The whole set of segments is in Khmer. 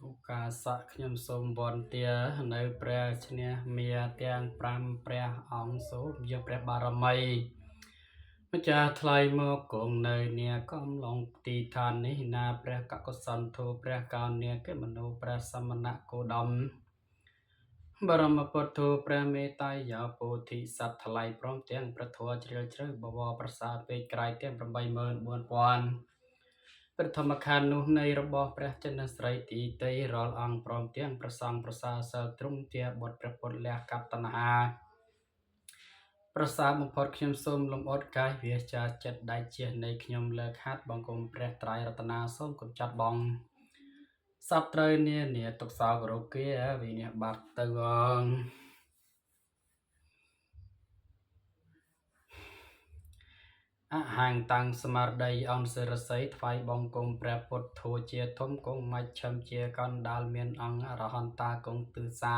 ឧកាសៈខ្ញុំសូមវន្ទានៅព្រះឈ្នះមាទាំង5ព្រះអង្គសូមយកព្រះបារមីម្ចាស់ថ្លៃមកគង់នៅនាកំឡុងទីឋាននេះណាព្រះកកុសលធម៌ព្រះកោណនាកិមនុព្រះសមណៈគោដមបរមពុទ្ធព្រះមេត្តាយោពោធិសត្វថ្លៃព្រមទាំងព្រះធម៌ជ្រាលជ្រៅបវរប្រសាពេកក្រៃទាំង84000ប្រធមខណ្ឌនោះនៃរបស់ព្រះចិនស្រីទីតីរាល់អង្គព្រមទាំងប្រសង់ប្រសាសិលទ្រង់ជាបុត្រព្រះពុទ្ធលះកតណ្ហាប្រសាបំផុតខ្ញុំសូមលំអត់កាយវាចាចិត្តដៃជះនៃខ្ញុំលើកហាត់បង្គំព្រះត្រៃរតនាសូមកុំចាត់បងសពត្រូវនាទុកសោករោគាវិនិច្ឆ័យបាត់ទៅអហាងតាំងស្មារតីអនសិរស័យថ្វាយបង្គំព្រះពុទ្ធធัวជាធំគង់មជ្ឈិមជាកណ្ដាលមានអង្គអរហន្តាគង់ទិសា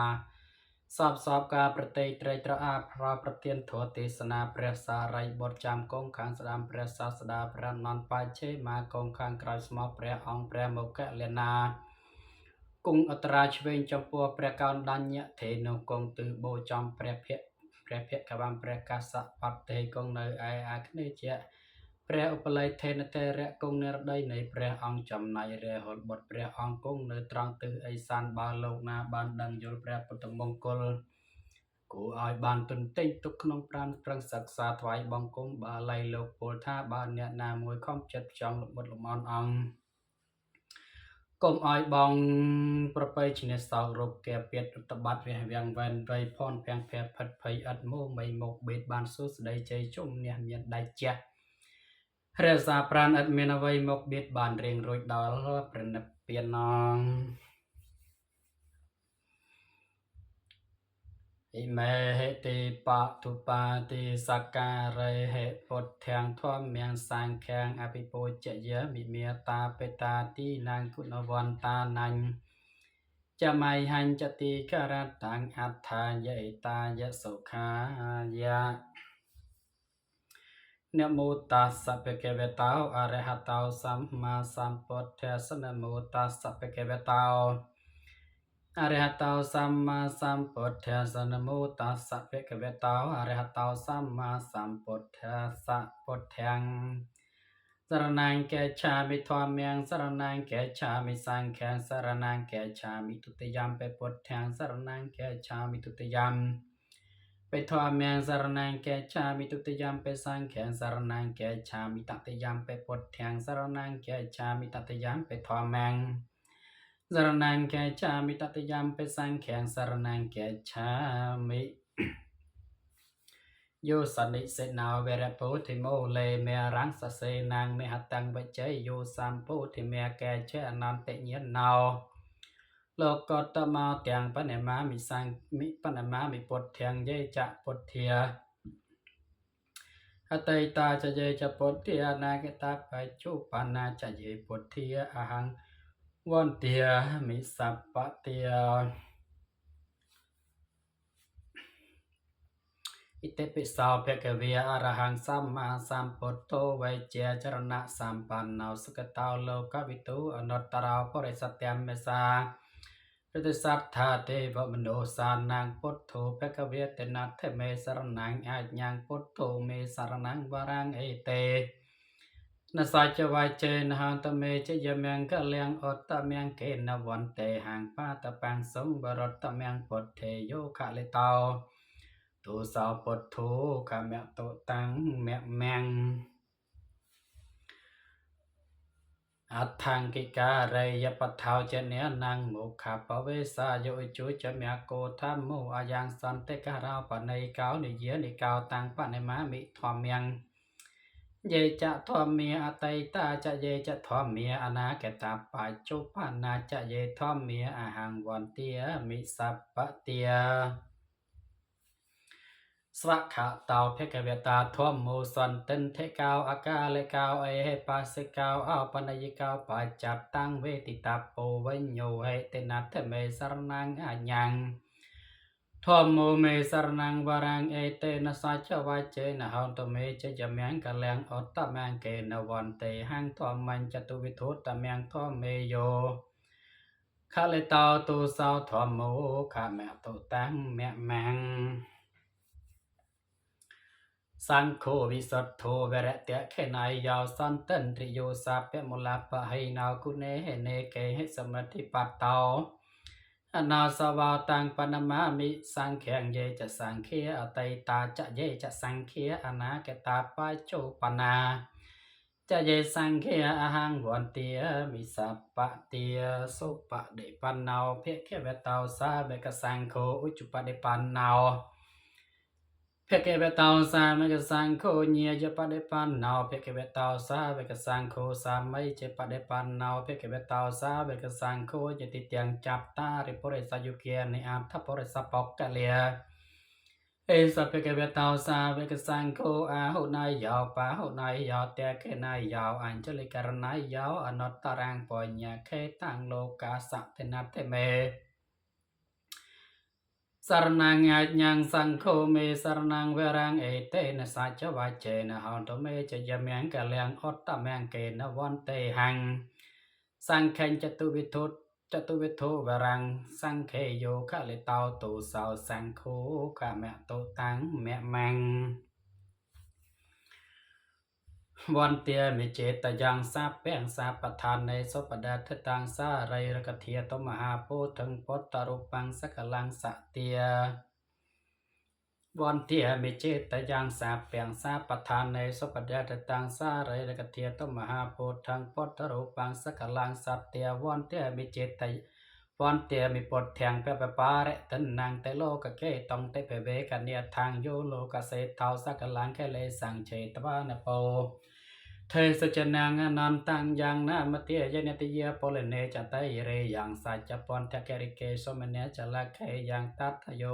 សពការប្រតិត្រេកត្រអាប្រទានធម៌ទេសនាព្រះសារីបុត្រចាំគង់ខាងស្ដាំព្រះសាស្តាព្រះនន្តបច្ឆេមាគង់ខាងក្រោយស្មោះព្រះអង្គព្រះមគលណាគង់អត្រាឆ្វេងចំពោះព្រះកោណ្ដញ្ញធេនុគង់ទិសបូចំព្រះភក្កវំព្រះកសបតេគង់នៅឯអាគ្នេយ៍ព្រះឧបល័យធេនតេរៈគង់និរដីនៃព្រះអង្គចំណៃរហូតបុត្រព្រះអង្គគង់នៅត្រង់ទិសឦសានបើលោកណាបានដឹងយល់ព្រះពុទ្ធមង្គលគួរឲ្យបានទន្ទិញទុកក្នុងប្រាណប្រឹងសិក្សាថ្វាយបង្គំបាឡៃលោកពលថាបើអ្នកណាមួយខំចិត្តចង់លមុតលមនអង្គកុំឲ្យបងប្របីឈ្នះសោករោគកែពាតឧត្តបត្តិវះវាំងវែនវៃផនភាំងភែផិតភ័យអត់មោមីមកបេតបានសួស្ដីជ័យជុំអ្នកមានដៃជះរក្សាប្រាណឥតមានអ្វីមកបៀតបានរៀងរួចដល់ព្រះនិព្វានឥមេហេតិបតុបាតិសក្ការេហេពុទ្ធាំងធម្មំសង្ឃាំងអភិពោជយមិមេតាបេតាទីនាងគុណវន្តានាញចមៃហញ្ចតិករតាំងអត្ថាយេតាយសុខាយៈនមោតាសៈភគវតោអរហតោសម្មាសម្ពុទ្ធស្សនមោតាសៈភគវតោអរហតោសម្មាសម្ពុទ្ធស្សនមោតាសៈភគវតោអរហតោសម្មាសម្ពុទ្ធស្សពុទ្ធាំងសរណង្កេឆាមិធម្មំសរណង្កេឆាមិសង្ឃំសរណង្កេឆាមិទុតិយំពេពុទ្ធាំងសរណង្កេឆាមិទុតិយំពេធម្មំសរណង្កេឆាមិទុតិយំពេសង្ឃំសរណង្កេឆាមិតតិយំពេពុទ្ធាំងសរណង្កេឆាមិតតិយំពេធម្មំសរណង្កេឆាមិតតិយំពេសង្ឃំសរណង្កេឆាមិយោសនិសេណោវរពោធិមោលេមេរង្សសេនាងមេហតੰវជ័យយោសម្ពោធិមេកេឆេអនន្តញ្ញាណោលោកតមោទាំងបណមាមិសង្ឃមិបណមាមិពុទ្ធាំងយេចពុទ្ធាអតីតាចយេចពុទ្ធាអនាគតបច្ចុប្បន្នាចយេពុទ្ធាអហង្វន្ទាមិសពតិဣតិပိសោភគវេអរហង្គសម្មាសម្ពុទ្ធោវៃជាចរណៈសម្បណ្ណោសុគតោលោកវិទូអនុត្តរោបរិសत्यមេសារិទ្ធសត្ថាទេវមនោសានាងពុទ្ធោភគវេតនត្ថមេសរណង្អញ្ញាងពុទ្ធោមេសរណង្វរាំងអេតេនសច្ចវជេនហន្តមេជយមង្គលៀងអត្តមង្គេនវន្តេហាងបាតបាំងសំវរតមង្គពុទ្ធេយោខលិតោទុសោពុទ្ធោខមតុតាំងមមំអដ្ឋង្គិការេយបថោចនេនាងមុខបវេសាយោជុចមគោធម្មោអាយ៉ាងសន្តិការោបណៃកោនិយានិកោតាំងបណិមាមិធម្មំយេចធម្មាអតីតាចយេចធម្មាអនាគតបច្ចុប្បន្នាចយេធម្មាអហង្វន្ទាមិសពតិស្វខតោភគវតាធម្មោសន្តិនថេកោអកាលេកោអេហេបសិកោអបនយកោបច្ចតតាំងវេទិតាពោវិញ្ញោហេតិណត្ថមេសរណង្អញ្ញាំងធម្មោមេសរណង្វរាំងអេតេនសច្ចវជេនហន្តមេជយមង្គកលាំងអត្តមង្គេនវន្ទេហੰធម្មញ្ចតុវិធុតមង្គធម្មេយោ ข้าเลยเตาตูเศร้าถอมโมข้าแม่ตูตั้งแม่แมงสังโฆวิสุทโธเวระเตะแค่นายยาวสันตันตริโยสาเปมุลาปะให้นาวกุเนเนเกให้สมติปัตเตาอนาสวาตังปนมามิสังเขียงเยจะสังเขียอตัยตาจะเยจะสังเขียอนาเกตาปะโจปนาจะเยสังเขียอหังวันเตียมิสัปปะเตียสุปะเดปันนาวเพเคเวตาวสาเบกสังโฆอุจุปะเดปันนาวเพเคเวตาวสาเมกสังโฆเนียเจปะเดปันนาวเพเคเวตาวสาเบกสังโฆสามัยเจปะเดปันนาวเพเคเวตาวสาเบกสังโฆเจติเตียงจับตาริปุเรสายุเกียในอาทัพปุเรสปอกกะเลียเอสัพเพเคเวตาวสาเบกสังโฆอาหุนายยาวปะหุนายยาวเตะเคนายยาวอัญชลิกรณายยาวอนัตตรังปัญญาเคตังโลกาสัตเทนัตเทเมสารนังอาญังสังโฆเมสารนังเวรังเอเตนะสัจวัจเจนะหันโตเมจะยะเมียงกะเลียงอตตะแมงเกนะวันเตหังสังเขจตุวิทุจตุวิทุเวรังสังเขโยคะลิตาวตุสาวสังโฆขะแมะตุตังแมะมังวันเตียมิเจตยังสาแป้งสาประทานในสปดาทตังสาไรรกเทียตมหาโพถึงปตรุปังสกลังสะเตียวันเตียมิเจตยังสาแป้งสาประทานในสปดาทตังสาไรรกเทียตมหาโพถึงปตรุปังสกลังสะเตียวันเตียมิเจตวันเตียมีปดแทงเปปปาเรตันนางเตโลกเกตองเตเปเวกันเนียทางโยโลกเสเทาสักลังแค่เลสังเฉตวานโปเทสจนางนันตังยังนามเตียยนติเยปเลเนจัตยเรยังสัจปอนเทเกริเกสมเนจละเคยังตัทโย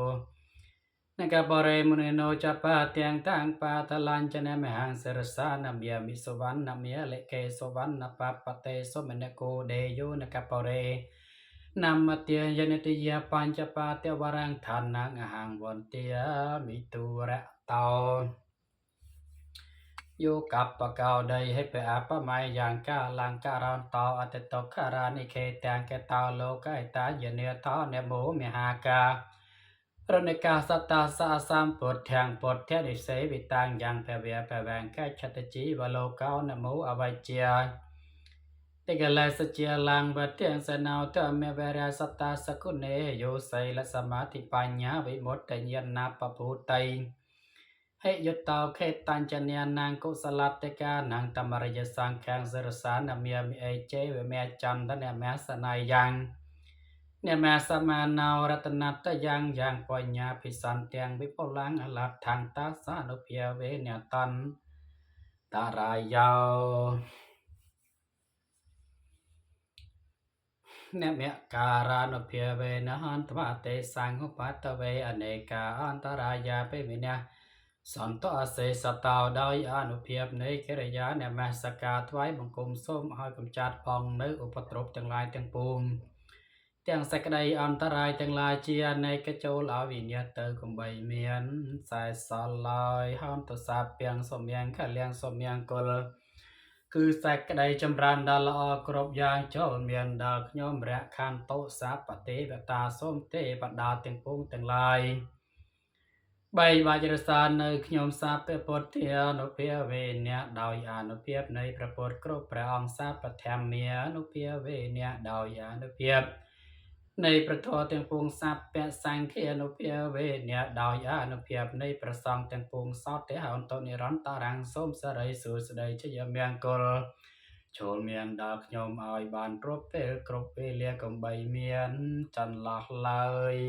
นกบเรมุนโนจัปะเตียงตังปาตลันจเนมหังเสรสานามียมิสวรรณมียเลเกสวรรณปะปะเตสมเนโกเดโยนกบเรนามเตียยนติเยปัญจปาเตวรังทานังหังวันเตียมิตุระเตาอยู่กับปะเกาใดให้ไปอาปะไมอย่างกาลังการอนต่ออัตตกขารานิเคแตงแกตาโลกายตาเยเนท้อเนโมเมหากาพระนกาสตาสาสามปดแทงปดเทดิเสวิตังยังแผเวียแผแวงแค่ชัตจีวโลกานโมอวัยเจียติกเลสเจียลังบัดเทียงสนาวเตเมเวรสตาสกุเนโยไซละสมาธิปัญญาวิมุตติยนาปภูไตให้ยุตตาเขตัญจเนียนางกุสลัตติกานางตมรยสังแข่งสรสานเมียมีเอเจเวเมียจันทเนแมสนายยังเนแมสมานาวรัตนัตยังยังปัญญาภิสันเตียงวิปลังอลัตทางตาสานุเพียเวเนตันตารายาวเนเมการานุเพียเวนะหันตมาเตสังหุปัตเวอเนกาอันตรายาเปมิเนสันตอาศัยสตาวได้อนุเพียบในกิริยาเนมสกาถวายบังคมส้มให้กำจัดพองในอุปตรบทั้งหลายทั้งปวงเตียงสักใดอันตรายทั้งหลายเจียในกระโจลาวิญญาเตอกุมใบเมียนสายสลายห้ามตัวสาเปียงสมยังขเลียงสมยังกลคือสักใดจำรันดาลอกรบยางโจลเมียนดาขยมระคันโตสาปฏิบตาส้มเตปดาทั้งปวงทั้งหลายใบบาจรสารในขยมสาเปปดเทียนุเพียเวเนียดาวยานุเพียบในประปดครบพระองค์สาปแถมเมียนุเพียเวเนียดาวยานุเพียบในประทอเตียงปวงสัพเปสังเขียนุเพียเวเนียดาวยานุเพียบในประสองเตียงปวงสอดเตหอนตนิรันตารังส้มสไรสูสดชยเมียงกลโชลเมียนดาขยมออยบานรบเปกรบเปเลียกมใบเมียนจันหลักเลย